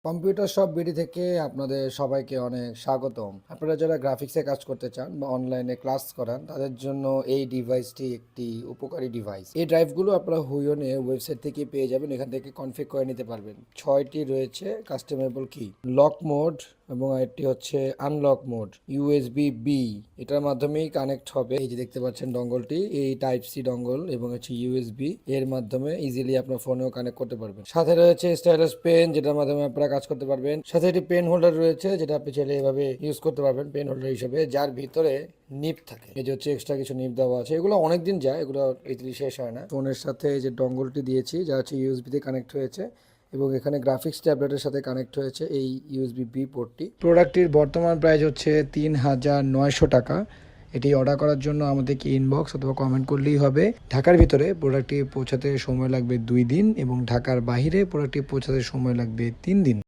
Computer shop BD থেকে আপনাদের সবাইকে অনেক স্বাগতম। আপনারা যারা গ্রাফিক্সে কাজ করতে চান বা অনলাইনে ক্লাস করান তাদের জন্য এই ডিভাইসটি একটি উপকারী ডিভাইস। এই ড্রাইভগুলো আপনারা হুইয়নে ওয়েবসাইট থেকে পেয়ে যাবেন। এখান থেকে কনফিগ করে নিতে পারবেন। 6টি রয়েছে কাস্টমাইজেবল কি, লক মোড এবং আরেকটি হচ্ছে আনলক মোড, ইউএসবি বি, এটার মাধ্যমেই কানেক্ট হবে। এই যে দেখতে পাচ্ছেন ডঙ্গলটি, এই টাইপ সি ডঙ্গল এবং হচ্ছে ইউএসবি এর মাধ্যমে ইজিলি আপনার ফোনেও কানেক্ট করতে পারবেন। সাথে রয়েছে স্টাইলাস পেন, যেটার মাধ্যমে আপনারা কাজ করতে পারবেন। সাথে একটি পেন হোল্ডার রয়েছে, যেটা আপনি চাইলে এভাবে ইউজ করতে পারবেন পেন হোল্ডার হিসেবে, যার ভিতরে নিপ থাকে। এই যে হচ্ছে এক্সট্রা কিছু নিপ দেওয়া আছে, এগুলো অনেকদিন যায়, এগুলো ইজিলি শেষ হয় না। ফোনের সাথে এই যে ডঙ্গলটি দিয়েছি, যা হচ্ছে ইউএসবি তে কানেক্ট হয়েছে এবং এখানে গ্রাফিক্স ট্যাবলেটের সাথে কানেক্ট হয়েছে এই ইউএসবি বি পোর্টটি। প্রোডাক্টটির বর্তমান প্রাইস হচ্ছে ৩,৯০০ টাকা। এটি অর্ডার করার জন্য আমাদেরকে ইনবক্স অথবা কমেন্ট করলেই হবে। ঢাকার ভিতরে প্রোডাক্টটি পৌঁছাতে সময় লাগবে 2 দিন এবং ঢাকার বাইরে প্রোডাক্টটি পৌঁছাতে সময় লাগবে 3 দিন।